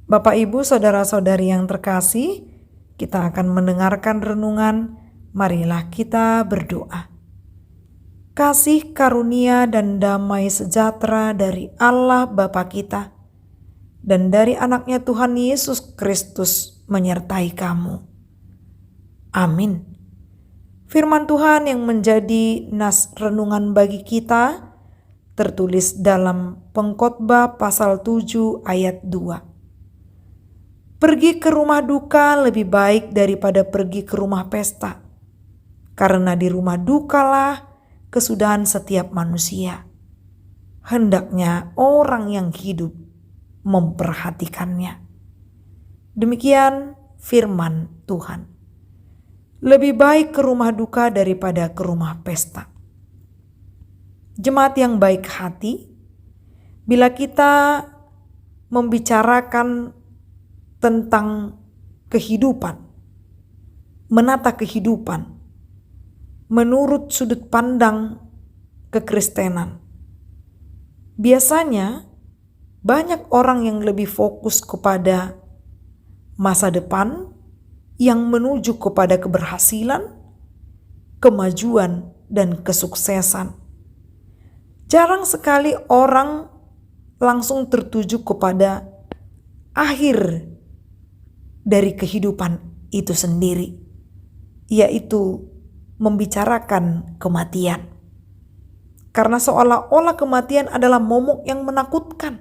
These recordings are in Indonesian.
Bapak, Ibu, saudara-saudari yang terkasih, kita akan mendengarkan renungan. Marilah kita berdoa. Kasih karunia dan damai sejahtera dari Allah Bapa kita dan dari anaknya Tuhan Yesus Kristus menyertai kamu. Amin. Firman Tuhan yang menjadi nas renungan bagi kita tertulis dalam Pengkhotbah pasal 7 ayat 2. Pergi ke rumah duka lebih baik daripada pergi ke rumah pesta, karena di rumah dukalah kesudahan setiap manusia. Hendaknya orang yang hidup memperhatikannya. Demikian firman Tuhan. Lebih baik ke rumah duka daripada ke rumah pesta. Jemaat yang baik hati, bila kita membicarakan tentang kehidupan, menata kehidupan menurut sudut pandang kekristenan, biasanya banyak orang yang lebih fokus kepada masa depan yang menuju kepada keberhasilan, kemajuan, dan kesuksesan. Jarang sekali orang langsung tertuju kepada akhir dari kehidupan itu sendiri, yaitu membicarakan kematian. Karena seolah-olah kematian adalah momok yang menakutkan.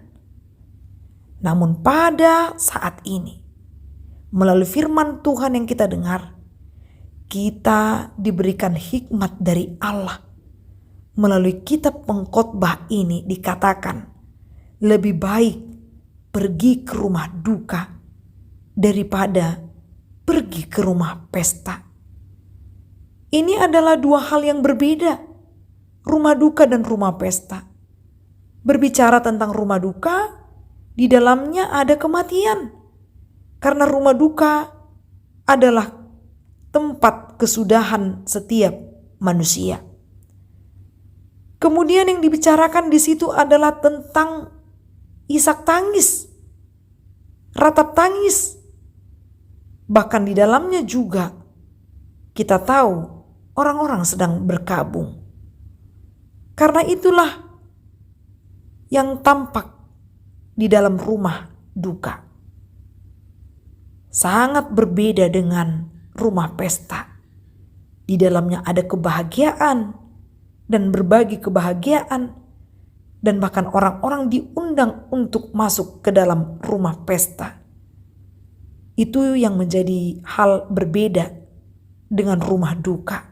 Namun pada saat ini, melalui firman Tuhan yang kita dengar, kita diberikan hikmat dari Allah. Melalui kitab Pengkhotbah ini dikatakan, lebih baik pergi ke rumah duka daripada pergi ke rumah pesta. Ini adalah dua hal yang berbeda, rumah duka dan rumah pesta. Berbicara tentang rumah duka, di dalamnya ada kematian. Karena rumah duka adalah tempat kesudahan setiap manusia. Kemudian yang dibicarakan di situ adalah tentang isak tangis, ratap tangis. Bahkan di dalamnya juga kita tahu orang-orang sedang berkabung. Karena itulah yang tampak di dalam rumah duka. Sangat berbeda dengan rumah pesta. Di dalamnya ada kebahagiaan dan berbagi kebahagiaan. Dan bahkan orang-orang diundang untuk masuk ke dalam rumah pesta. Itu yang menjadi hal berbeda dengan rumah duka.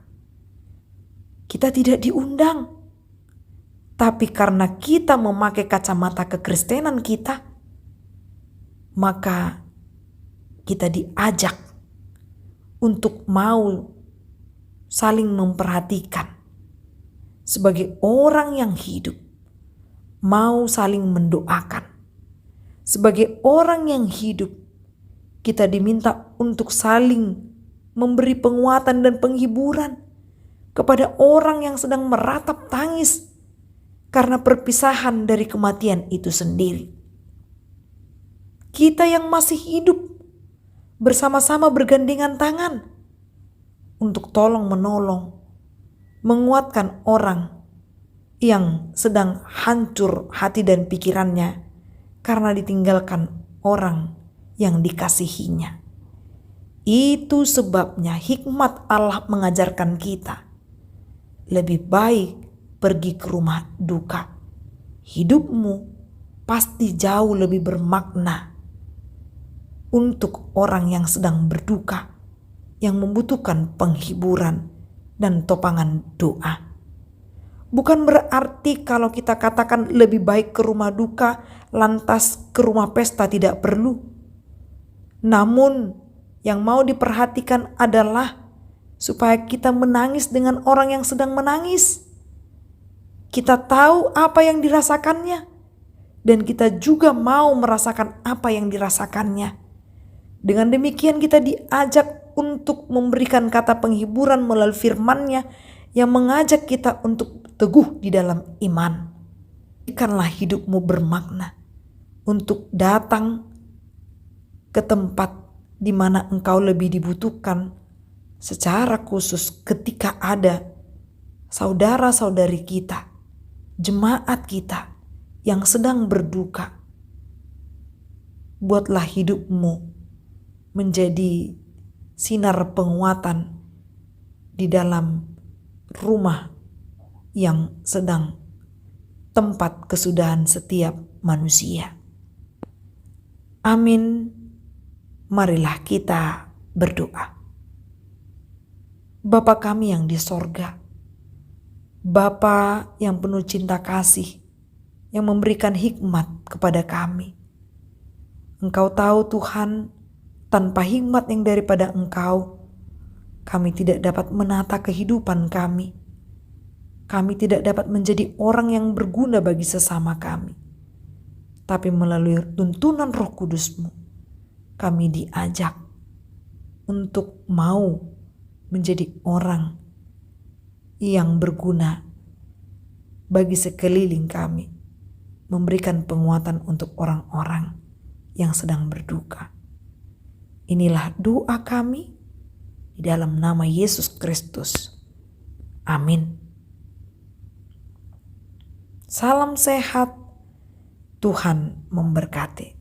Kita tidak diundang. Tapi karena kita memakai kacamata kekristenan kita, maka kita diajak untuk mau saling memperhatikan. Sebagai orang yang hidup, mau saling mendoakan. Sebagai orang yang hidup, kita diminta untuk saling memberi penguatan dan penghiburan kepada orang yang sedang meratap tangis karena perpisahan dari kematian itu sendiri. Kita yang masih hidup bersama-sama bergandengan tangan untuk tolong menolong, menguatkan orang yang sedang hancur hati dan pikirannya karena ditinggalkan orang yang dikasihinya. Itu sebabnya hikmat Allah mengajarkan kita, lebih baik pergi ke rumah duka. Hidupmu pasti jauh lebih bermakna untuk orang yang sedang berduka, yang membutuhkan penghiburan dan topangan doa. Bukan berarti kalau kita katakan lebih baik ke rumah duka, lantas ke rumah pesta tidak perlu. Namun yang mau diperhatikan adalah supaya kita menangis dengan orang yang sedang menangis. Kita tahu apa yang dirasakannya, dan kita juga mau merasakan apa yang dirasakannya. Dengan demikian kita diajak untuk memberikan kata penghiburan melalui firman-Nya yang mengajak kita untuk teguh di dalam iman. Jadikanlah hidupmu bermakna untuk datang ke tempat di mana Engkau lebih dibutuhkan, secara khusus ketika ada saudara-saudari kita, jemaat kita yang sedang berduka. Buatlah hidupmu menjadi sinar penguatan di dalam rumah yang sedang tempat kesudahan setiap manusia. Amin. Marilah kita berdoa. Bapa kami yang di sorga, Bapa yang penuh cinta kasih, yang memberikan hikmat kepada kami. Engkau tahu Tuhan, tanpa hikmat yang daripada Engkau, kami tidak dapat menata kehidupan kami. Kami tidak dapat menjadi orang yang berguna bagi sesama kami. Tapi melalui tuntunan Roh Kudus-Mu, kami diajak untuk mau menjadi orang yang berguna bagi sekeliling kami, memberikan penguatan untuk orang-orang yang sedang berduka. Inilah doa kami di dalam nama Yesus Kristus. Amin. Salam sehat, Tuhan memberkati.